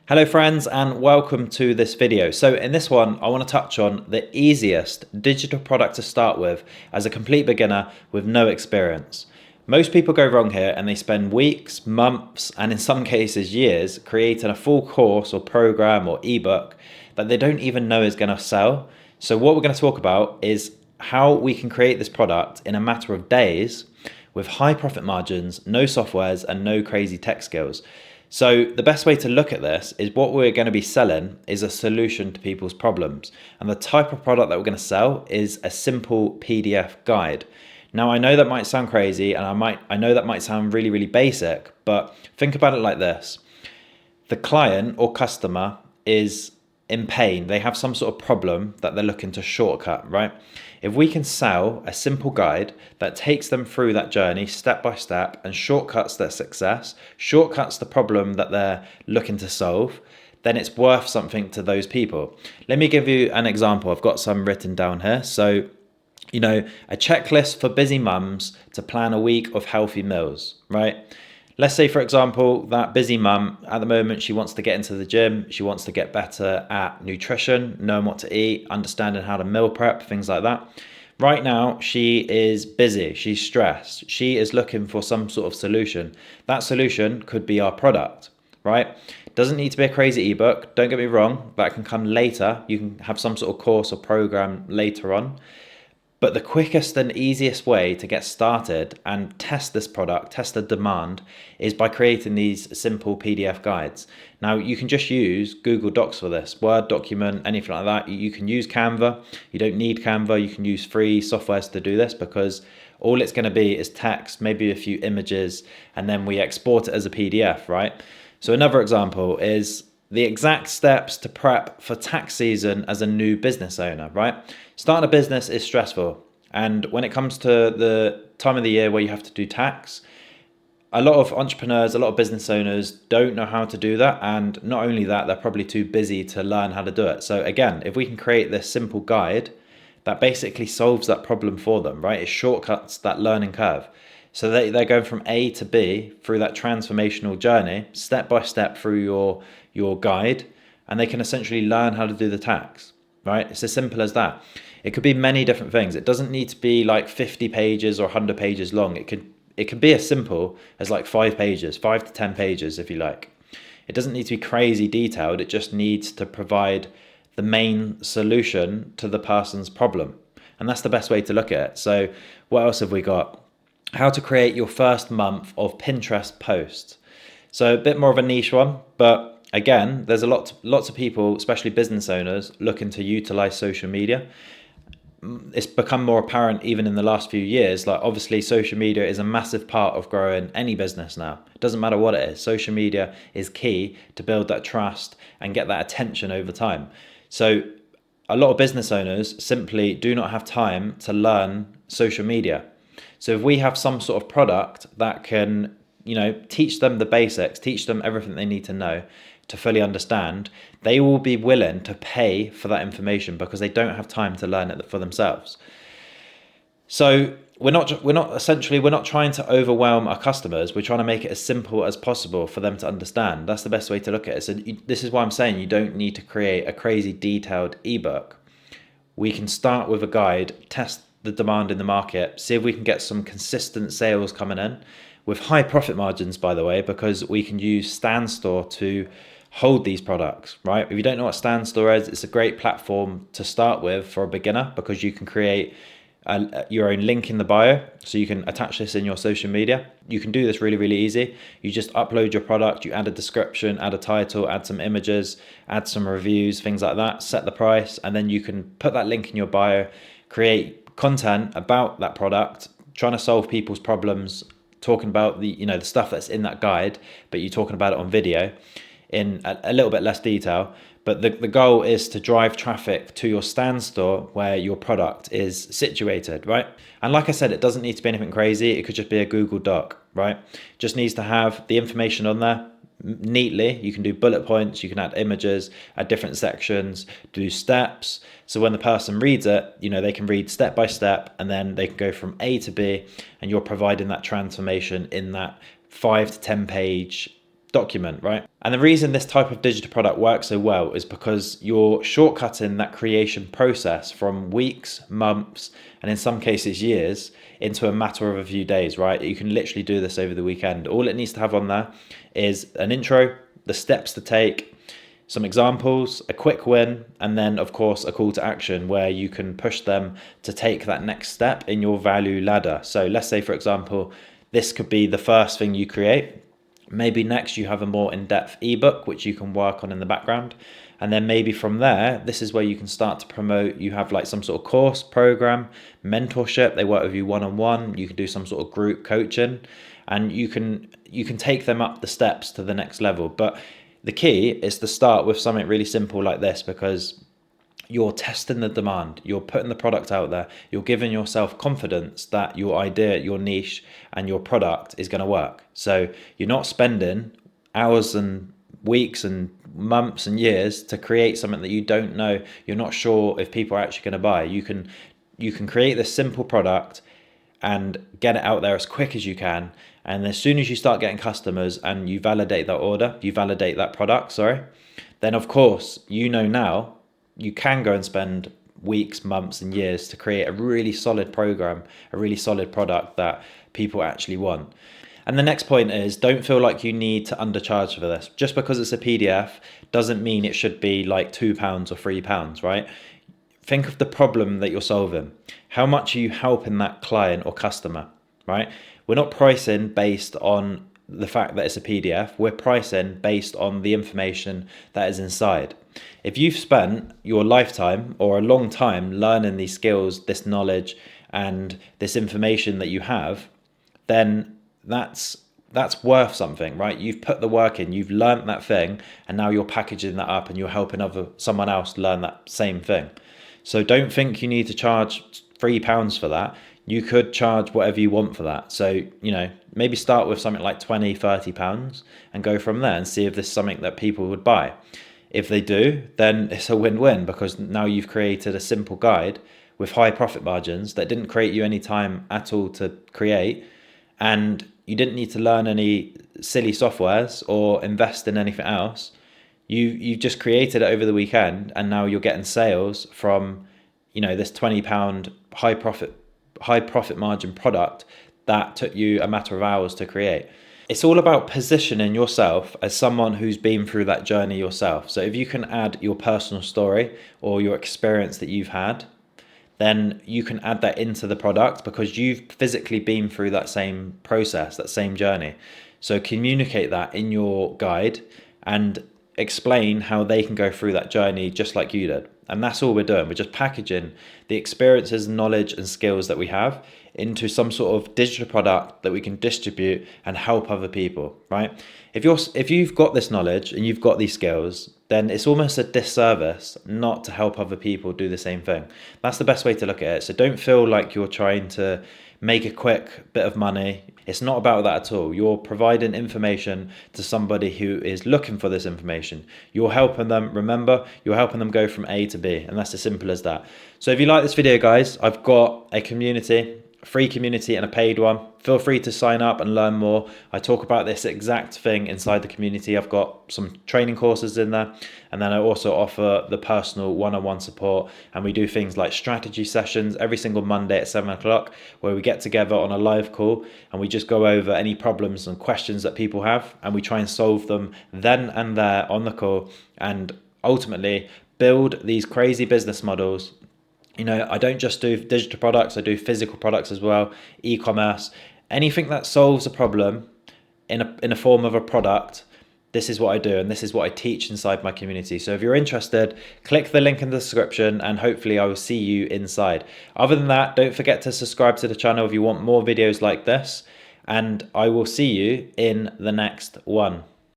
Hello friends and welcome to this video. So in this one, I want to touch on the easiest digital product to start with as a complete beginner with no experience. Most people go wrong here and they spend weeks, months, and in some cases years creating a full course or program or ebook that they don't even know is going to sell. So what we're going to talk about is how we can create this product in a matter of days with high profit margins, no softwares, and no crazy tech skills. So the best way to look at this is what we're going to be selling is a solution to people's problems. And the type of product that we're going to sell is a simple PDF guide. Now, I know that might sound crazy and I know that might sound really, really basic, but think about it like this. The client or customer is in pain. They have some sort of problem that they're looking to shortcut, right? If we can sell a simple guide that takes them through that journey step by step and shortcuts their success, shortcuts the problem that they're looking to solve, then it's worth something to those people. Let me give you an example. I've got some written down here. So, a checklist for busy mums to plan a week of healthy meals, right? Let's say, for example, that busy mum at the moment, she wants to get into the gym. She wants to get better at nutrition, knowing what to eat, understanding how to meal prep, things like that. Right now, she is busy. She's stressed. She is looking for some sort of solution. That solution could be our product, right? Doesn't need to be a crazy ebook. Don't get me wrong. That can come later. You can have some sort of course or program later on. But the quickest and easiest way to get started and test this product, test the demand, is by creating these simple PDF guides. Now, you can just use Google Docs for this, Word document, anything like that. You can use Canva. You don't need Canva. You can use free softwares to do this because all it's going to be is text, maybe a few images, and then we export it as a PDF, right? So another example is the exact steps to prep for tax season as a new business owner, right? Starting a business is stressful. And when it comes to the time of the year where you have to do tax, a lot of entrepreneurs, a lot of business owners don't know how to do that. And not only that, they're probably too busy to learn how to do it. So again, if we can create this simple guide that basically solves that problem for them, right? It shortcuts that learning curve. So they're going from A to B through that transformational journey, step by step through your guide, and they can essentially learn how to do the tax, right? It's as simple as that. It could be many different things. It doesn't need to be like 50 pages or 100 pages long. It could be as simple as like 5 pages, 5 to 10 pages if you like. It doesn't need to be crazy detailed. It just needs to provide the main solution to the person's problem. And that's the best way to look at it. So what else have we got? How to create your first month of Pinterest posts. So a bit more of a niche one, but again, there's lots of people, especially business owners, looking to utilize social media. It's become more apparent even in the last few years. Like obviously social media is a massive part of growing any business now. It doesn't matter what it is. Social media is key to build that trust and get that attention over time. So a lot of business owners simply do not have time to learn social media. So if we have some sort of product that can, teach them the basics, teach them everything they need to know to fully understand, they will be willing to pay for that information because they don't have time to learn it for themselves. So we're not trying to overwhelm our customers. We're trying to make it as simple as possible for them to understand. That's the best way to look at it. So this is why I'm saying you don't need to create a crazy detailed ebook. We can start with a guide, test the demand in the market, see if we can get some consistent sales coming in with high profit margins, by the way, because we can use StanStore to hold these products, right? If you don't know what StanStore is, it's a great platform to start with for a beginner because you can create your own link in the bio, so you can attach this in your social media. You can do this really, really easy. You just upload your product, you add a description, add a title, add some images, add some reviews, things like that, set the price, and then you can put that link in your bio, create content about that product, trying to solve people's problems, talking about the stuff that's in that guide, but you're talking about it on video in a little bit less detail. But the goal is to drive traffic to your StanStore where your product is situated, right? And like I said, it doesn't need to be anything crazy. It could just be a Google Doc, right? Just needs to have the information on there neatly. You can do bullet points, you can add images, add different sections, do steps. So when the person reads it, they can read step by step and then they can go from A to B, and you're providing that transformation in that 5 to 10 page document, right? And the reason this type of digital product works so well is because you're shortcutting that creation process from weeks, months, and in some cases years into a matter of a few days, right? You can literally do this over the weekend. All it needs to have on there is an intro, the steps to take, some examples, a quick win, and then of course a call to action where you can push them to take that next step in your value ladder. So let's say, for example, this could be the first thing you create. Maybe next you have a more in-depth ebook which you can work on in the background, and then maybe from there this is where you can start to promote. You have like some sort of course, program, mentorship, they work with you one-on-one, you can do some sort of group coaching, and you can take them up the steps to the next level. But the key is to start with something really simple like this, because you're testing the demand, you're putting the product out there, you're giving yourself confidence that your idea, your niche, and your product is going to work. So you're not spending hours and weeks and months and years to create something that you don't know, you're not sure if people are actually going to buy. You can create this simple product and get it out there as quick as you can. And as soon as you start getting customers and you validate that order, you validate that product, then of course, now you can go and spend weeks, months, and years to create a really solid program, a really solid product that people actually want. And the next point is, don't feel like you need to undercharge for this. Just because it's a PDF doesn't mean it should be like £2 or £3, right? Think of the problem that you're solving. How much are you helping that client or customer, right? We're not pricing based on the fact that it's a PDF. We're pricing based on the information that is inside. If you've spent your lifetime or a long time learning these skills, this knowledge, and this information that you have, then that's worth something, right? You've put the work in, you've learned that thing, and now you're packaging that up and you're helping someone else learn that same thing. So don't think you need to charge £3 for that. You could charge whatever you want for that. So, maybe start with something like £20, £30 and go from there and see if this is something that people would buy. If they do, then it's a win-win, because now you've created a simple guide with high profit margins that didn't create you any time at all to create, and you didn't need to learn any silly softwares or invest in anything else. You just created it over the weekend, and now you're getting sales from this £20 high profit margin product that took you a matter of hours to create. It's all about positioning yourself as someone who's been through that journey yourself. So if you can add your personal story or your experience that you've had, then you can add that into the product because you've physically been through that same process, that same journey. So communicate that in your guide and explain how they can go through that journey just like you did. And that's all we're doing. We're just packaging the experiences, knowledge, and skills that we have into some sort of digital product that we can distribute and help other people, right? If you've got this knowledge and you've got these skills, then it's almost a disservice not to help other people do the same thing. That's the best way to look at it. So don't feel like you're trying to make a quick bit of money. It's not about that at all. You're providing information to somebody who is looking for this information. You're helping them, remember, you're helping them go from A to B, and that's as simple as that. So if you like this video, guys, I've got a community, a free community and a paid one. Feel free to sign up and learn more. I talk about this exact thing inside the community. I've got some training courses in there, and then I also offer the personal one-on-one support, and we do things like strategy sessions every single Monday at 7 o'clock, where we get together on a live call and we just go over any problems and questions that people have, and we try and solve them then and there on the call, and ultimately build these crazy business models. I don't just do digital products, I do physical products as well, e-commerce, anything that solves a problem in a form of a product. This is what I do, and this is what I teach inside my community. So if you're interested, click the link in the description, and hopefully I will see you inside. Other than that, don't forget to subscribe to the channel if you want more videos like this, and I will see you in the next one.